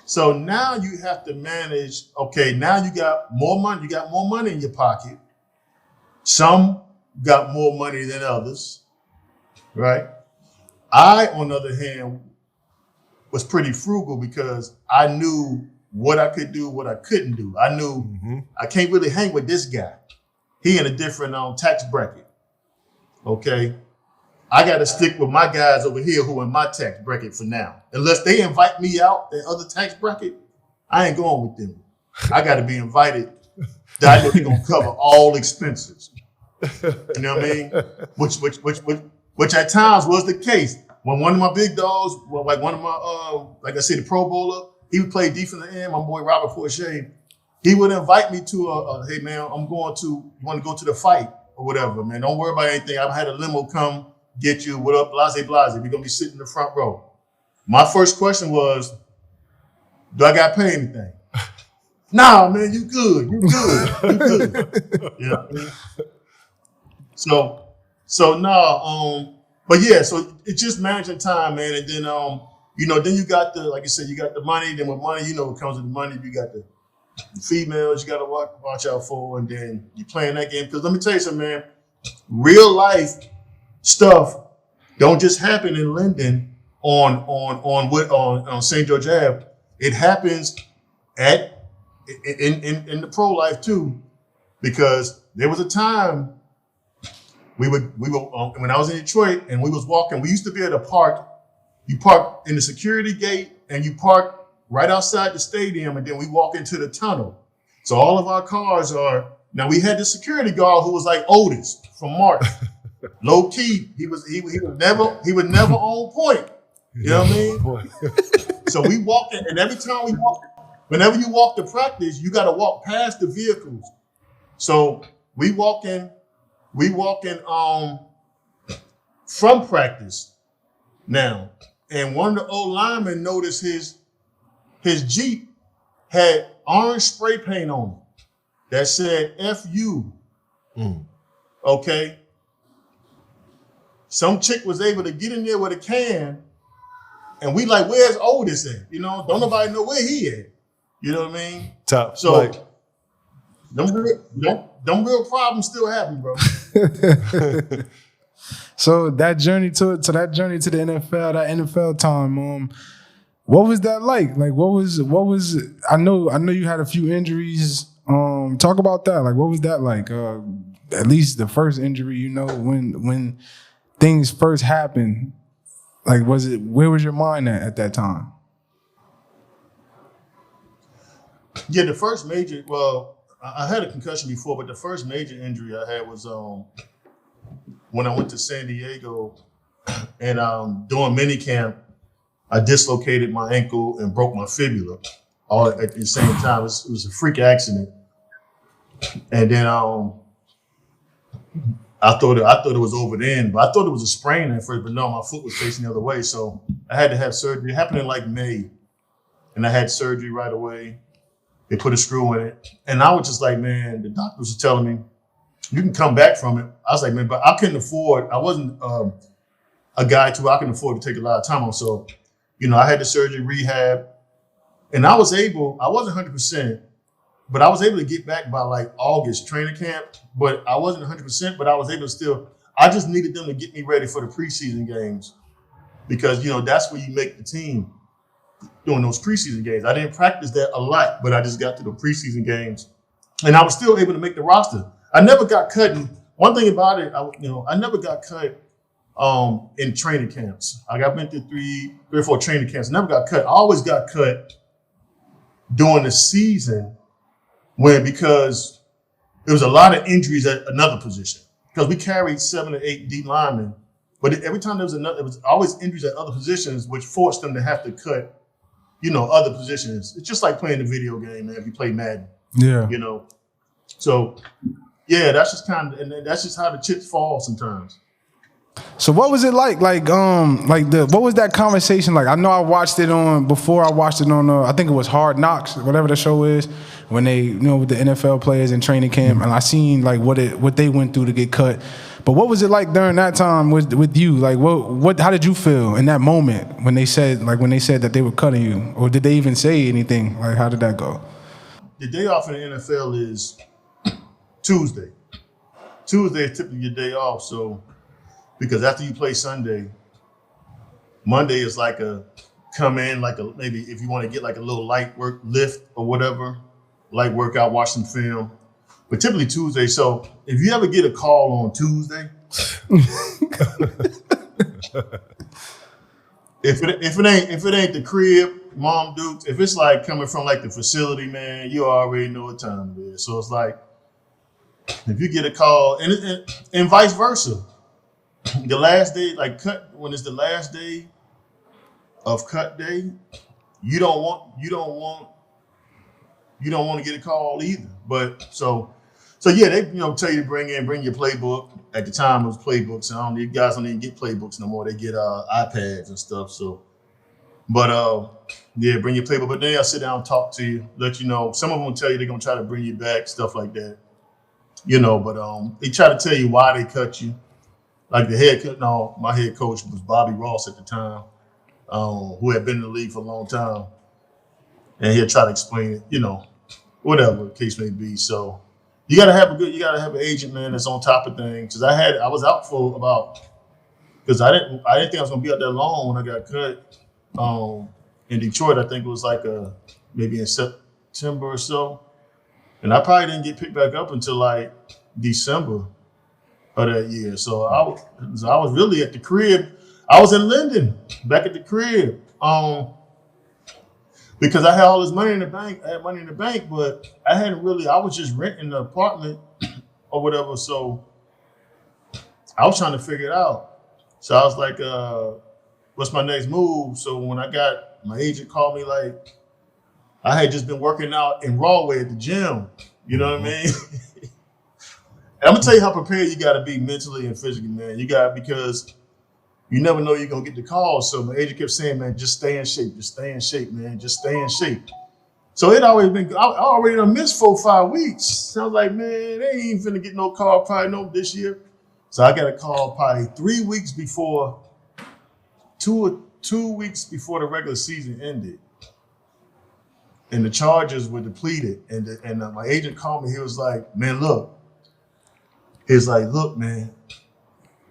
So now you have to manage, okay, now you got more money. You got more money in your pocket. Some got more money than others, right? I, on the other hand, was pretty frugal because I knew what I could do, what I couldn't do. I knew I can't really hang with this guy. He in a different tax bracket, okay? I got to stick with my guys over here who are in my tax bracket for now. Unless they invite me out that other tax bracket, I ain't going with them. I got to be invited. That I know they're gonna cover all expenses. You know what I mean? Which at times was the case. When one of my big dogs, like one of my, like I said, the Pro Bowler, he would play defensive end. My boy Robert Forshade, he would invite me to hey man, you want to go to the fight or whatever, man? Don't worry about anything. I've had a limo come get you. What up, blase? We're gonna be sitting in the front row. My first question was, do I got to pay anything? Nah, man, you good. You good. You know what I mean? So no, but yeah, so it's just managing time, man. And then then you got like you said, you got the money. Then with money, what comes with the money, you got the females you got to watch out for, and then you playing that game. Because let me tell you something, man. Real life stuff don't just happen in Linden on St. George Ave. It happens in the pro life too, because there was a time we were when I was in Detroit and we was walking. We used to be at a park. You park in the security gate and you park right outside the stadium, and then we walk into the tunnel. So all of our cars are now. We had the security guard who was like Otis from Martin. Low key, he was never on point. You know what I mean? So we walk in, and every time we walk, whenever you walk to practice, you got to walk past the vehicles. So we walk in from practice now, and one of the old linemen noticed his Jeep had orange spray paint on it that said "F-U." Okay. Some chick was able to get in there with a can, and we like, where's Otis at? Don't nobody know where he at. You know what I mean? Top. So them real problems still happen, bro. So that journey to the NFL, that NFL time, what was that like? Like what was I know you had a few injuries. Talk about that. Like what was that like? At least the first injury, when things first happened, like where was your mind at that time? Yeah, the first major, I had a concussion before, but the first major injury I had was when I went to San Diego, and during minicamp, I dislocated my ankle and broke my fibula all at the same time. It was a freak accident. And then I thought it was over then, but I thought it was a sprain at first, but no, my foot was facing the other way. So I had to have surgery. It happened in like May, and I had surgery right away. They put a screw in it. And I was just like, man, the doctors were telling me, you can come back from it. I was like, man, but I couldn't afford, I wasn't a guy I couldn't afford to take a lot of time on. So, I had the surgery, rehab, and I wasn't 100%, but I was able to get back by like August training camp, but I wasn't 100%, but I was able to I just needed them to get me ready for the preseason games because, that's where you make the team during those preseason games. I didn't practice that a lot, but I just got to the preseason games and I was still able to make the roster. I never got cut in one thing about it, I never got cut in training camps. Like I've been through three or four training camps, never got cut. I always got cut during the season because there was a lot of injuries at another position. Because we carried 7 or 8 D linemen, but every time there was always injuries at other positions, which forced them to have to cut, other positions. It's just like playing the video game, man. If you play Madden, So, yeah, that's just that's just how the chips fall sometimes. So what was it like? What was that conversation like? I know I watched it on I think it was Hard Knocks, whatever the show is, when they, with the NFL players in training camp, and I seen like what they went through to get cut. But what was it like during that time with you? Like how did you feel in that moment when they said that they were cutting you, or did they even say anything? Like how did that go? The day off in the NFL is Tuesday. Tuesday is typically your day off, so. Because after you play Sunday, Monday is like come in, maybe if you want to get like a little light lift or whatever, light workout, watch some film. But typically Tuesday. So if you ever get a call on Tuesday, if it ain't the crib, Mom Dukes, if it's like coming from like the facility, man, you already know what time it is. So it's like if you get a call and vice versa. The last day, when it's the last day of cut day, you don't want to get a call either. But so yeah, they tell you to bring your playbook. At the time it was playbooks, and these guys don't even get playbooks no more. They get iPads and stuff. So, but yeah, bring your playbook. But then I'll sit down and talk to you, let you know. Some of them will tell you they're gonna try to bring you back, stuff like that. But they try to tell you why they cut you. Like my head coach was Bobby Ross at the time, who had been in the league for a long time. And he'll try to explain it, whatever the case may be. So you gotta have an agent, man, that's on top of things. Cause I was out for because I didn't think I was gonna be out that long when I got cut. In Detroit, I think it was maybe in September or so. And I probably didn't get picked back up until like December of that year. So I was really at the crib. I was in Linden, back at the crib. Because I had all this money in the bank. I had money in the bank, but I was just renting an apartment or whatever. So I was trying to figure it out. So I was like, what's my next move? So when my agent called me, like, I had just been working out in Rawway at the gym. You know what I mean? I'm gonna tell you how prepared you gotta be mentally and physically, man. Because you never know you're gonna get the call. So my agent kept saying, man, just stay in shape, man, just stay in shape. So I already done missed 4 or 5 weeks. So I was like, man, they ain't even finna get no call probably this year. So I got a call probably 2 weeks before the regular season ended. And the charges were depleted. And my agent called me, he was like, man, look. He's like, look, man,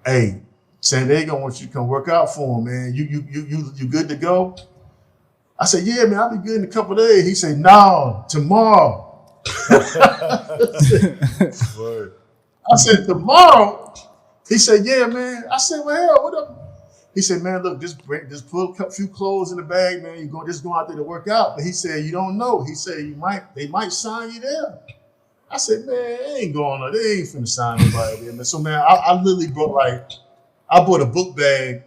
hey, San Diego wants you to come work out for him, man. You good to go? I said, yeah, man, I'll be good in a couple of days. He said, no, tomorrow. I said, tomorrow? He said, yeah, man. I said, well, hell, what up? He said, man, look, just put a few clothes in the bag, man. You just go out there to work out. But he said, you don't know. He said, they might sign you there. I said, man, they ain't going on. They ain't finna sign nobody there, man. So, man, I literally I bought a book bag,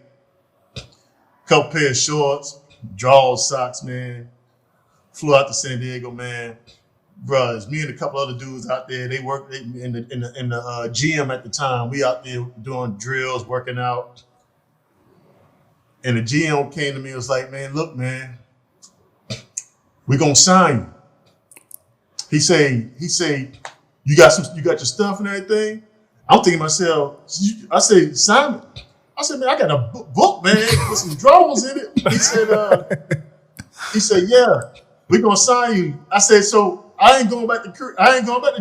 couple pair of shorts, drawers, socks, man. Flew out to San Diego, man. Bruh, me and a couple other dudes out there. They worked in the gym at the time. We out there doing drills, working out. And the GM came to me and was like, man, look, man, we gonna sign you. He say, you got your stuff and everything? I'm thinking to myself, I say, Simon. I said, man, I got a book, man, with some drawers in it. He said, yeah, we gonna sign you. I said, so I ain't going back to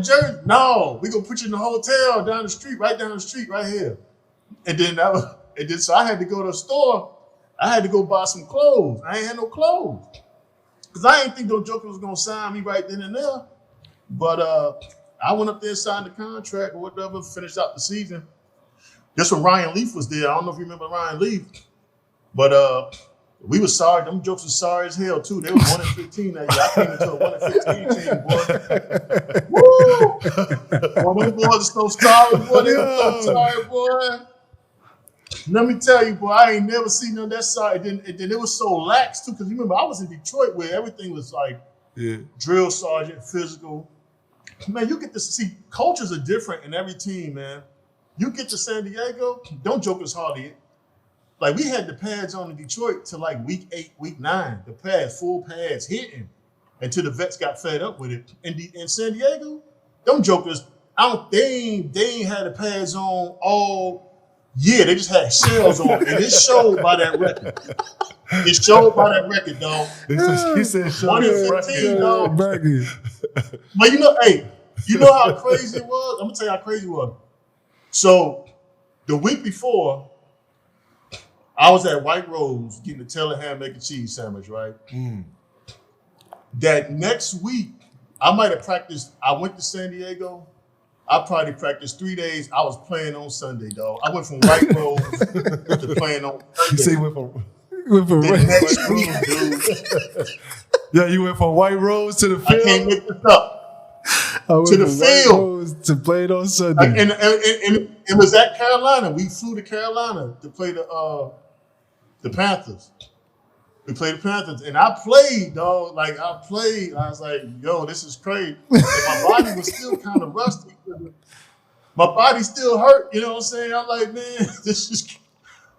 Jersey. No, we gonna put you in the hotel down the street, right here. And then so I had to go to the store. I had to go buy some clothes. I ain't had no clothes. Cause I ain't think no joker was gonna sign me right then and there. But I went up there and signed the contract or whatever, finished out the season. This when Ryan Leaf was there. I don't know if you remember Ryan Leaf, but we were sorry. Them jokes were sorry as hell too. They were 1-15 that year. I came into a 1-15 team, boy. Woo! Boy, them boys are so sorry, boy. They were so sorry, boy. Let me tell you, boy, I ain't never seen none of that side. And then it was so lax too, because you remember I was in Detroit where everything was like drill sergeant, physical. Man, you get to see cultures are different in every team, man. You get to San Diego, don't joke as hard. Like we had the pads on in Detroit till like week 8, week 9. The pads, full pads hitting until the vets got fed up with it. In San Diego, them jokers, they ain't had the pads on all year. They just had shells on, and it showed by that record. It showed by that record, dog. He said, "Show 1-15, dog." But you know how crazy it was. I'm gonna tell you how crazy it was. So the week before, I was at White Rose getting the Taylor ham, mac and cheese sandwich, right? That next week, I might have practiced. I went to San Diego. I probably practiced 3 days. I was playing on Sunday, dog. I went from White Rose to playing on Sunday. You say you went from next week, dude. Yeah, you went from White Rose to the field. I can't make this up. To the field to play it on Sunday. And it was at Carolina. We flew to Carolina to play the Panthers. We played the Panthers, and I played, dog. Like I played. I was like, "Yo, this is crazy." And my body was still kind of rusty. My body still hurt. You know what I'm saying? I'm like, man, this is.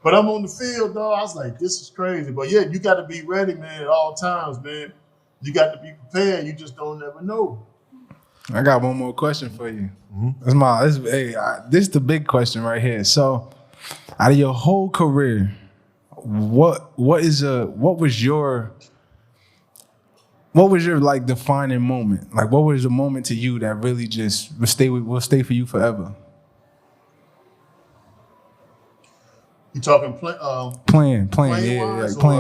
But I'm on the field, dog. I was like, this is crazy. But yeah, you got to be ready, man, at all times, man. You got to be prepared. You just don't never know. I got one more question for you. This is the big question right here. So, out of your whole career, what was your like defining moment? Like, what was the moment to you that really just will stay for you forever? You talking playing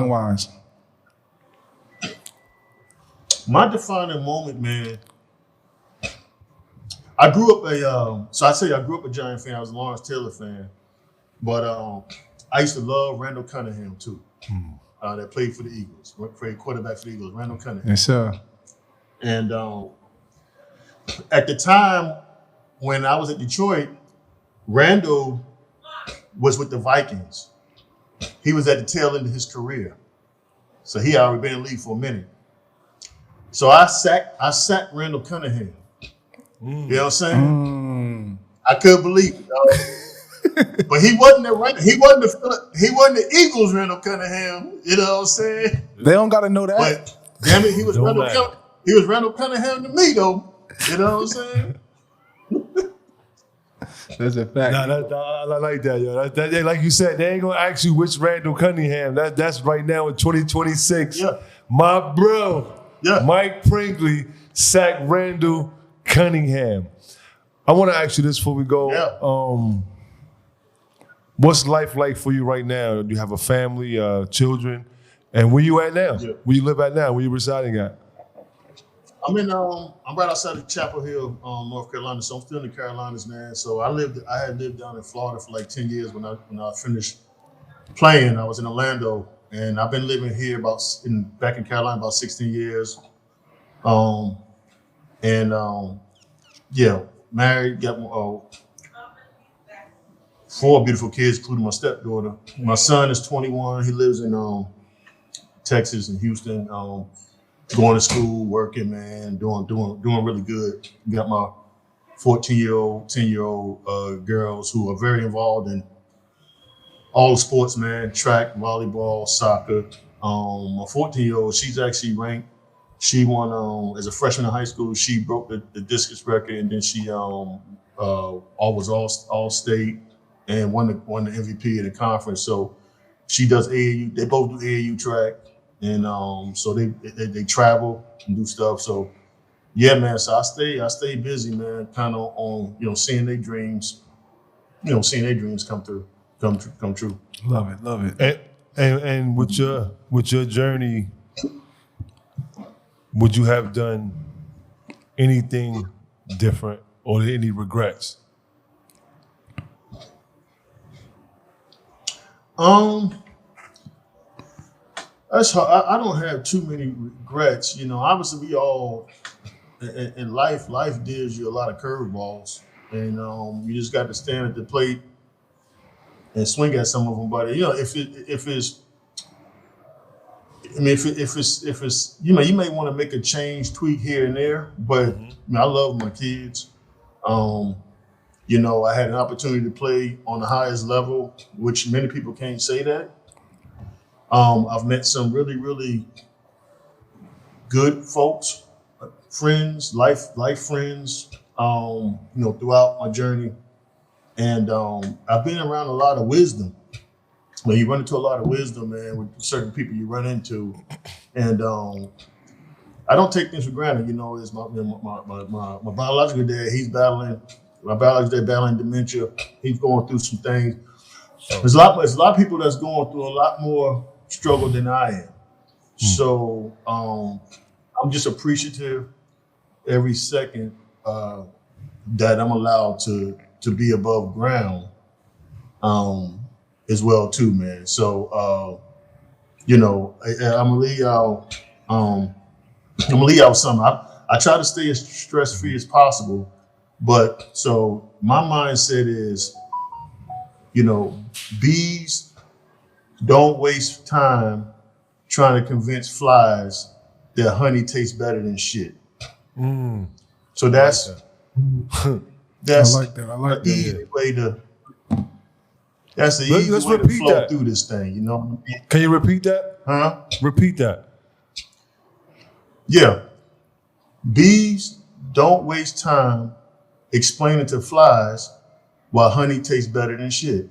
wise. My defining moment, man. I grew up I grew up a Giant fan. I was a Lawrence Taylor fan, but I used to love Randall Cunningham too. That played for the Eagles, played quarterback for the Eagles. Randall Cunningham. Yes, sir. And at the time when I was at Detroit, Randall was with the Vikings. He was at the tail end of his career, so he had already been in the league for a minute. So I sacked Randall Cunningham. You know what I'm saying? I couldn't believe it, dog. But he wasn't the Eagles Randall Cunningham. You know what I'm saying? They don't gotta know that. But damn it, he was Randall Cunningham to me though. You know what I'm saying? That's a fact. I like that, yo. That, like you said, they ain't gonna ask you which Randall Cunningham. That's right now in 2026. Yeah. My bro, yeah. Mike Pringley sacked Randall Cunningham. I want to ask you this before we go. Yeah. What's life like for you right now? Do you have a family, children? And where you at now? Yeah. Where you live at now? Where you residing at? I'm right outside of Chapel Hill, North Carolina. So I'm still in the Carolinas, man. So I had lived down in Florida for like 10 years when I finished playing. I was in Orlando, and I've been living here back in Carolina about 16 years. Married, got 4 beautiful kids, including my stepdaughter. My son is 21. He lives in Texas and Houston. Going to school, working, man, doing really good. Got my 14-year-old, 10-year-old girls who are very involved in all the sports, man. Track, volleyball, soccer. My 14-year-old, she's actually ranked. She won as a freshman in high school. She broke the discus record, and then she was all state and won the MVP of the conference. So she does AAU. They both do AAU track, and so they travel and do stuff. So yeah, man. So I stay busy, man. Kind of on seeing their dreams, come true. Love it. And with your journey. Would you have done anything different or any regrets? That's hard. I don't have too many regrets. Obviously we all in life deals you a lot of curveballs, and you just got to stand at the plate and swing at some of them. But if it's you may want to make a change, tweak here and there. But I love my kids. I had an opportunity to play on the highest level, which many people can't say that. I've met some really, really good folks, friends, life friends, throughout my journey. And I've been around a lot of wisdom. When you run into a lot of wisdom, man, with certain people you run into. And I don't take things for granted. It's my biological dad, my biological dad battling dementia. He's going through some things. There's a lot of people that's going through a lot more struggle than I am. So I'm just appreciative every second that I'm allowed to be above ground as well too, man. So I'm gonna leave y'all something. I try to stay as stress-free as possible, but so my mindset is, bees don't waste time trying to convince flies that honey tastes better than shit. So that's I like that. the easy way to. That's the easy way to flow through this thing. Can you repeat that? Huh? Repeat that. Yeah. Bees don't waste time explaining to flies why honey tastes better than shit.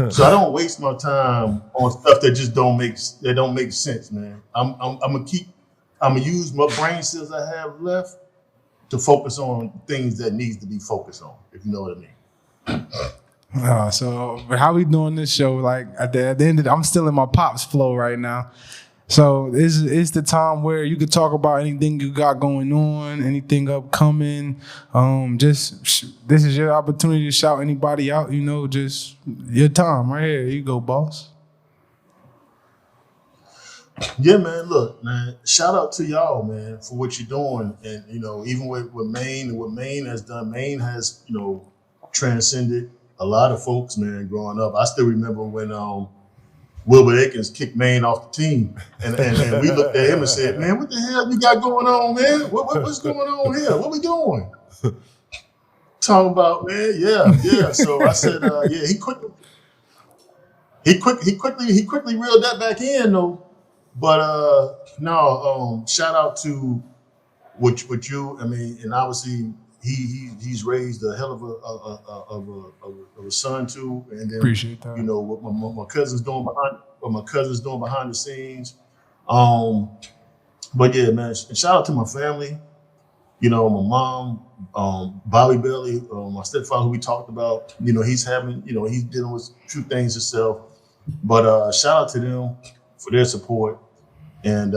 So I don't waste my time on stuff that just don't make sense, man. I'm gonna use my brain cells I have left to focus on things that needs to be focused on, if you know what I mean. So how we doing this show? Like at the end of I'm still in my Pops flow right now. So it's the time where you could talk about anything you got going on, anything upcoming. This is your opportunity to shout anybody out. Just your time right here. You go, boss. Yeah, man. Look, man. Shout out to y'all, man, for what you're doing, and even with Maine and what Maine has done. Maine has transcended a lot of folks, man. Growing up, I still remember when Wilbur Akins kicked Maine off the team, and we looked at him and said, "Man, what the hell we got going on, man? What's going on here? What we doing?" Talking about, man, yeah. So I said, yeah. He quickly reeled that back in though. But shout out to what you. I mean, and obviously he's raised a hell of a son too. And then Appreciate that. What my cousin's doing behind the scenes. But yeah, man. And shout out to my family. My mom, Bobby Bailey, my stepfather, who we talked about. He's having. He's dealing with a few things himself. But shout out to them for their support. And,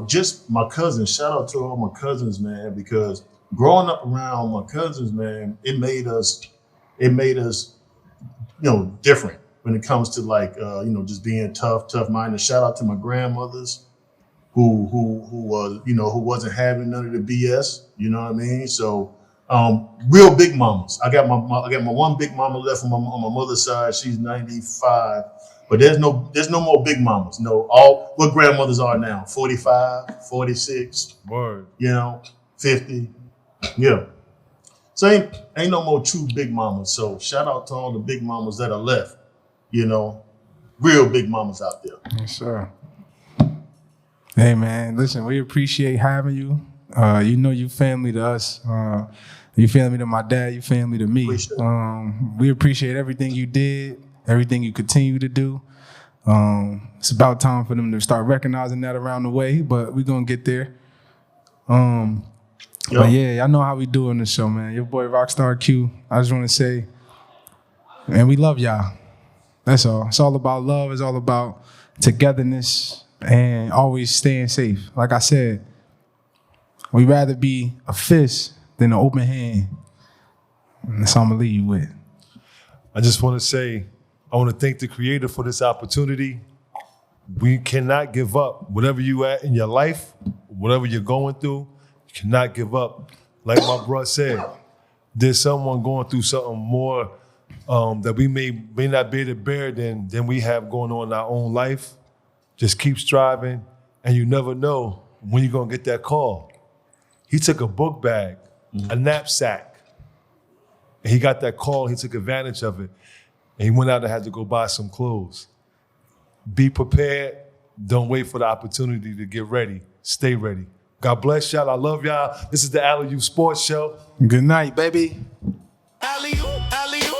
just my cousins, shout out to all my cousins, man, because growing up around my cousins, man, it made us, different when it comes to just being tough-minded. Shout out to my grandmothers who wasn't having none of the BS, you know what I mean? So, real big mamas. I got my one big mama left on my mother's side. She's 95. But there's no more big mamas. No, all what grandmothers are now, 45, 46, Word. 50. Yeah. So ain't no more true big mamas. So shout out to all the big mamas that are left, real big mamas out there. Yes, sir. Hey man, listen, we appreciate having you. You family to us. You family to my dad, you family to me. We appreciate everything you did. Everything you continue to do. It's about time for them to start recognizing that around the way, but we're going to get there. But yeah, I know how we do on the show, man. Your boy Rockstar Q. I just want to say, man, we love y'all. That's all. It's all about love. It's all about togetherness and always staying safe. Like I said, we'd rather be a fist than an open hand. That's what I'm gonna leave you with. I just want to say, I want to thank the Creator for this opportunity. We cannot give up. Whatever you at in your life, whatever you're going through, you cannot give up. Like my brother said, there's someone going through something more that we may not be able to bear than we have going on in our own life. Just keep striving, and you never know when you're gonna get that call. He took a book bag, a knapsack, and he got that call. He took advantage of it, and he went out and had to go buy some clothes. Be prepared. Don't wait for the opportunity to get ready. Stay ready. God bless y'all. I love y'all. This is the Alley-Oop Sports Show. Good night, baby. Alley-oop, alley-oop.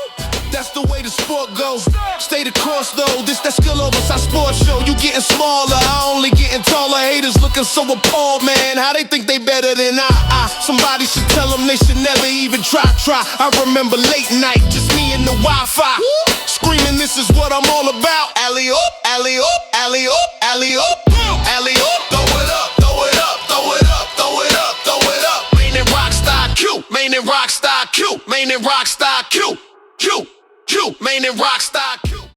That's the way the sport goes. Stay the course though. This that skill oversized sports show. You getting smaller, I only getting taller. Haters looking so appalled, man. How they think they better than I? Somebody should tell them they should never even try. I remember late night, just me and the Wi-Fi. Screaming, this is what I'm all about. Alley-oop, alley-oop, alley-oop, alley-oop, alley-oop. Throw it up, throw it up, throw it up, throw it up, throw it up. Main and Rockstar Q, main and Rockstar Q, main and Rockstar Q, Q, Q, main and Rockstar Q.